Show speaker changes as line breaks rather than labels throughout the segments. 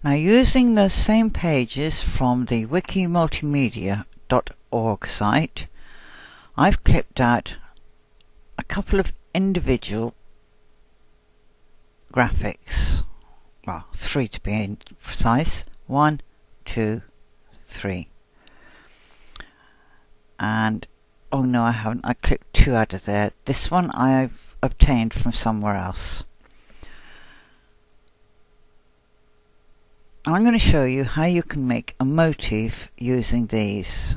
Now, using the same pages from the wikimultimedia.org site, I've clipped out a couple of individual graphics. Well, 3 to be precise. 1, 2, 3. And, oh no, I haven't. I clipped 2 out of there. This one I've obtained from somewhere else. I'm going to show you how you can make a motif using these.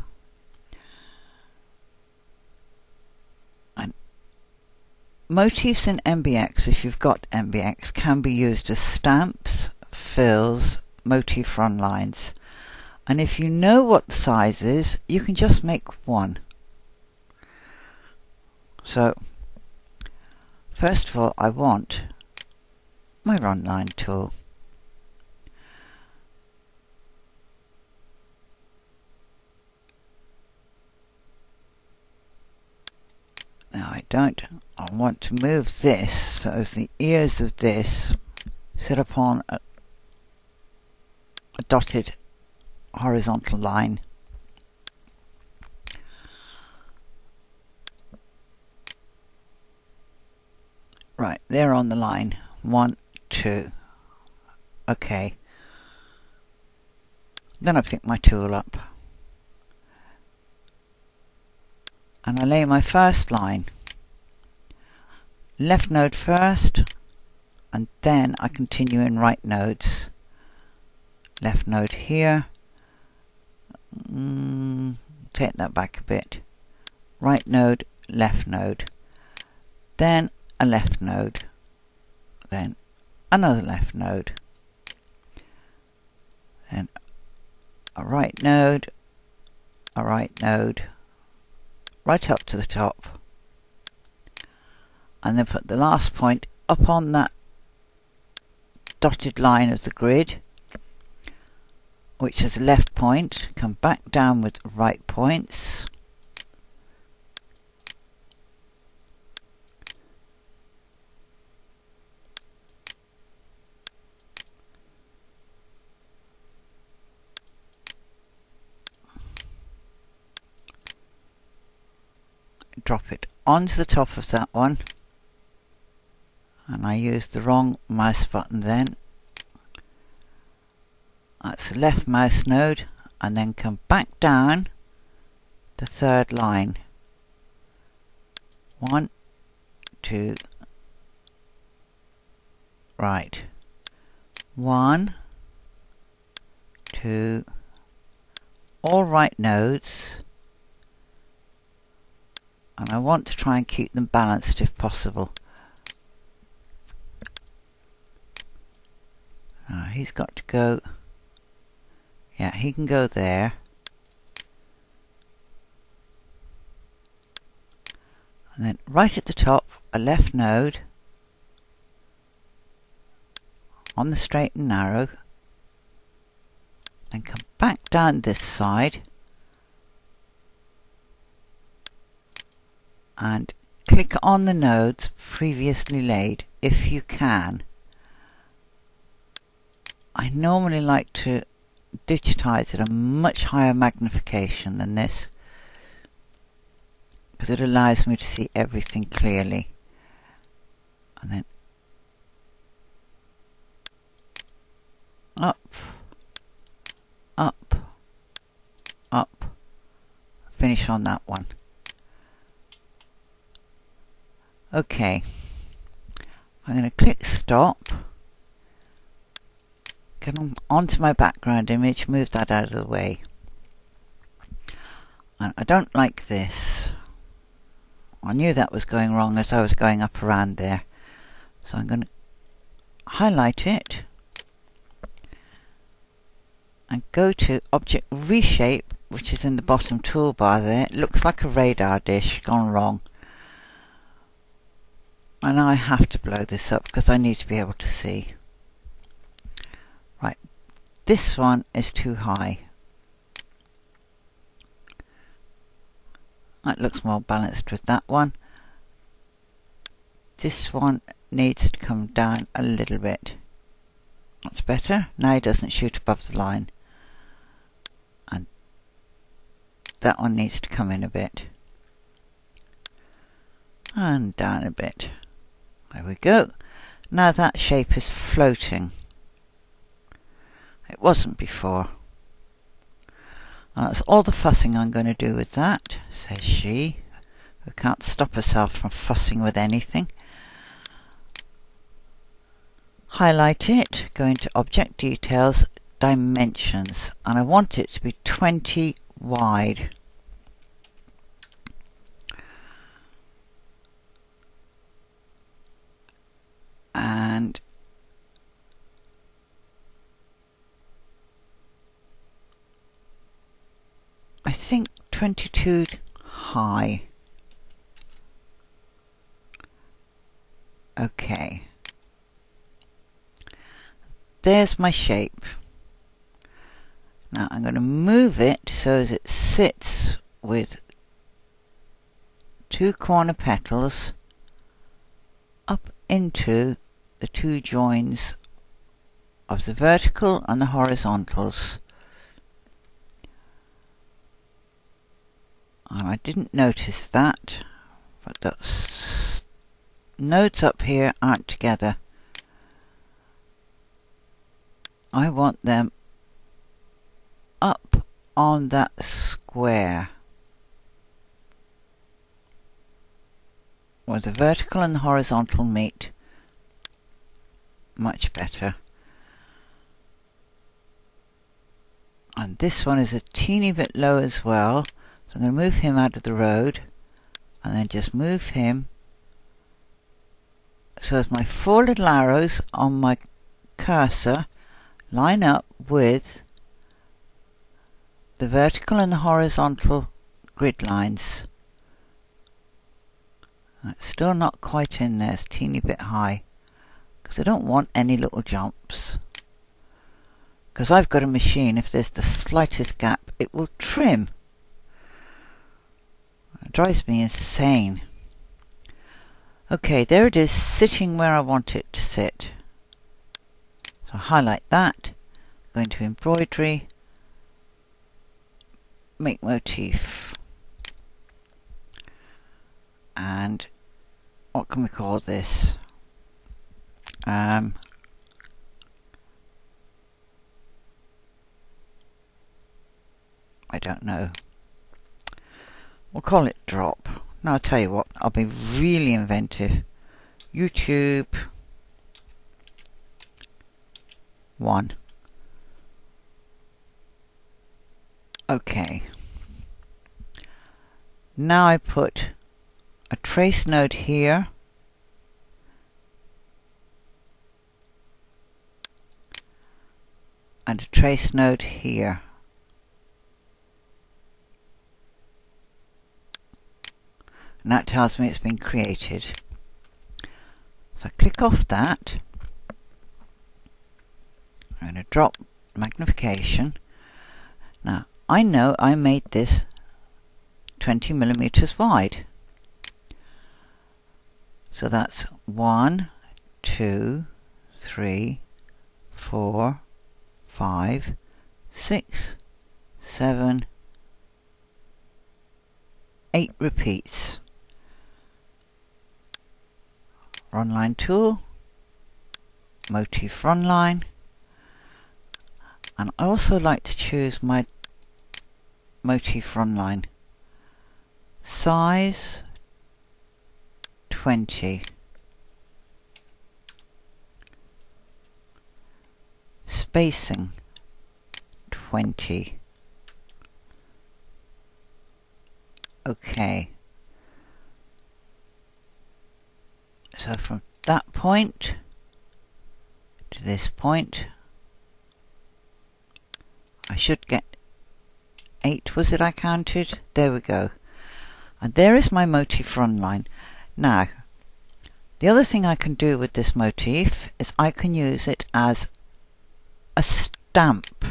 And motifs in MBX, if you've got MBX, can be used as stamps, fills, motif run lines. And if you know what the size is, you can just make one. So, first of all, I want my run line tool. Now I don't. I want to move this so as the ears of this sit upon a dotted horizontal line. Right, they're on the line. 1, 2. Okay. Then I pick my tool up. And I lay my first line. Left node first, and then I continue in right nodes. Left node here. Take that back a bit. Right node, left node. Then a left node. Then another left node. Then a right node, a right node. Right up to the top, and then put the last point up on that dotted line of the grid, which is a left point. Come back down with right points, drop it onto the top of that one, and I used the wrong mouse button then. That's the left mouse node, and then come back down the third line. 1, 2, right. 1, 2, all right nodes. And I want to try and keep them balanced if possible. He's got to go, yeah, he can go there. And then right at the top, a left node on the straight and narrow. Then come back down this side. And click on the nodes previously laid if you can. I normally like to digitize at a much higher magnification than this, because it allows me to see everything clearly. And then up, up, up. Finish on that one. Okay, I'm going to click stop, get onto my background image, move that out of the way. And I don't like this. I knew that was going wrong as I was going up around there. So I'm going to highlight it and go to Object Reshape, which is in the bottom toolbar there. It looks like a radar dish gone wrong. And I have to blow this up because I need to be able to see. Right, this one is too high. That looks more balanced with that one. This one needs to come down a little bit. That's better. Now it doesn't shoot above the line. And that one needs to come in a bit. And down a bit. There we go. Now that shape is floating. It wasn't before. And that's all the fussing I'm going to do with that, says she, who can't stop herself from fussing with anything. Highlight it, go into Object Details, Dimensions, and I want it to be 20 wide. And I think 22 high. Okay. There's my shape. Now I'm going to move it so as it sits with 2 corner petals up into the 2 joins of the vertical and the horizontals. And I didn't notice that, but the nodes up here aren't together. I want them up on that square where the vertical and the horizontal meet. Much better. And this one is a teeny bit low as well, so I'm going to move him out of the road and then just move him so as my 4 little arrows on my cursor line up with the vertical and the horizontal grid lines. It's still not quite in there, it's a teeny bit high, because I don't want any little jumps. Because I've got a machine, if there's the slightest gap, it will trim. It drives me insane. Okay, there it is, sitting where I want it to sit. So highlight that, go into embroidery, make motif. And what can we call this? I don't know. We'll call it drop. Now I'll tell you what, I'll be really inventive. YouTube 1. Okay. Now I put a trace node here. And a trace node here. And that tells me it's been created. So I click off that. I'm going to drop magnification. Now I know I made this 20 millimeters wide. So that's 1, 2, 3, 4, 5, 6, 7, 8 repeats. Run line tool, motif run line, and I also like to choose my motif run line. Size 20. Spacing 20. Okay. So from that point to this point, I should get 8, was it I counted? There we go. And there is my motif run line. Now, the other thing I can do with this motif is I can use it as a stamp.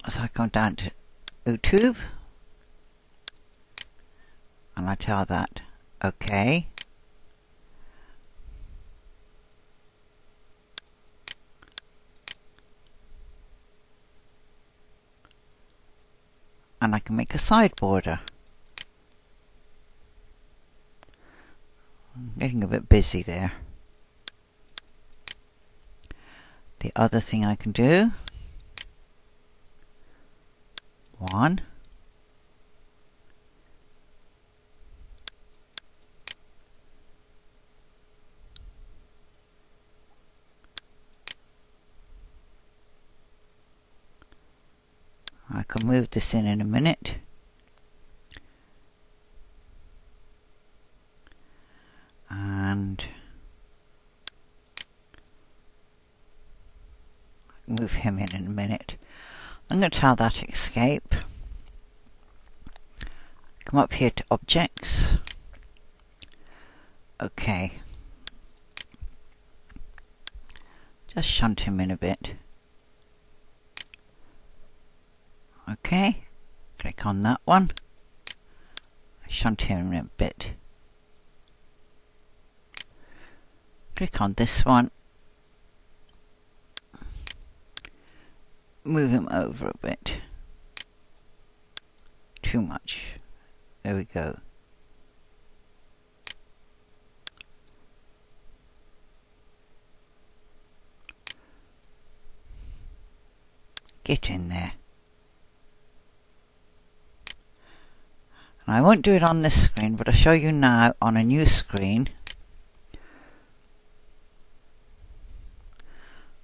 So I come down to YouTube, I tell that OK. And I can make a side border. I'm getting a bit busy there. The other thing I can do, one, I can move this in a minute. And move him in a minute. I'm going to tell that escape. Come up here to objects. OK. Just shunt him in a bit. OK. Click on that one. Shunt him in a bit. Click on this one. Move him over a bit. Too much. There we go. Get in there. And I won't do it on this screen, but I'll show you now on a new screen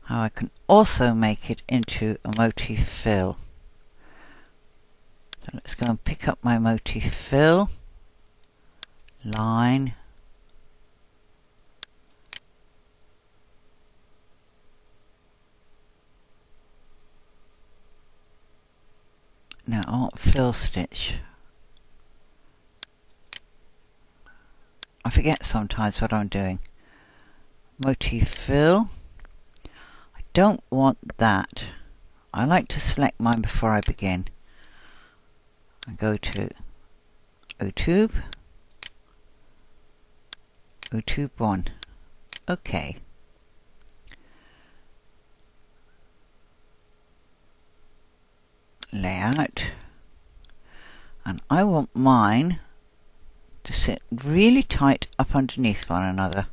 how I can also make it into a motif fill. So let's go and pick up my motif fill, line, now I want fill stitch. I forget sometimes what I'm doing. Motif fill. I don't want that. I like to select mine before I begin. I go to OTube, OTube 1. OK. Layout. And I want mine to sit really tight up underneath one another.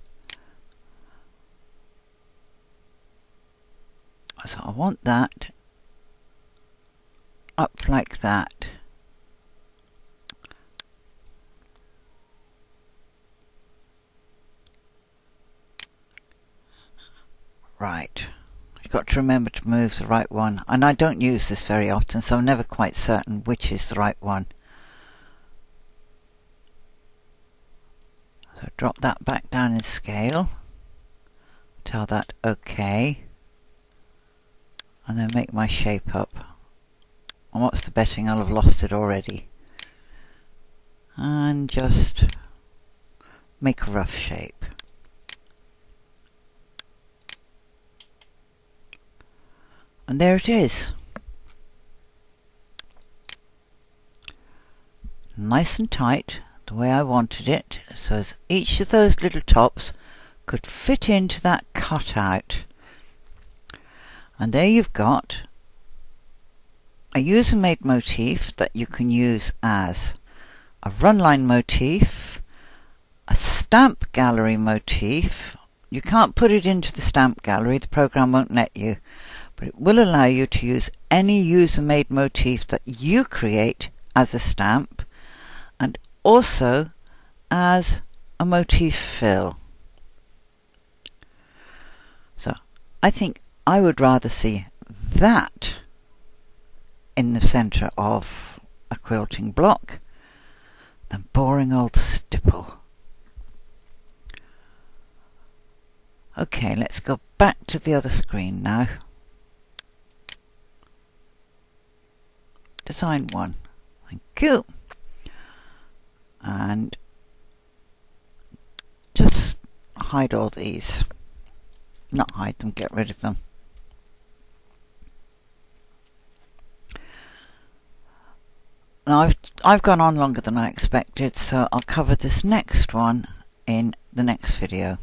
So I want that up like that. Right. You've got to remember to move the right one. And I don't use this very often, so I'm never quite certain which is the right one. So drop that back down in scale. Tell that OK. And then make my shape up. And what's the betting? I'll have lost it already. And just make a rough shape. And there it is. Nice and tight, the way I wanted it, so as each of those little tops could fit into that cutout. And there you've got a user-made motif that you can use as a runline motif, a stamp gallery motif. You can't put it into the stamp gallery, the program won't let you, but it will allow you to use any user-made motif that you create as a stamp and also as a motif fill. So I think I would rather see that in the center of a quilting block than boring old stipple. Okay, let's go back to the other screen now. Design 1. Thank you. And just hide all these. Not hide them, get rid of them. Now I've gone on longer than I expected, so I'll cover this next one in the next video.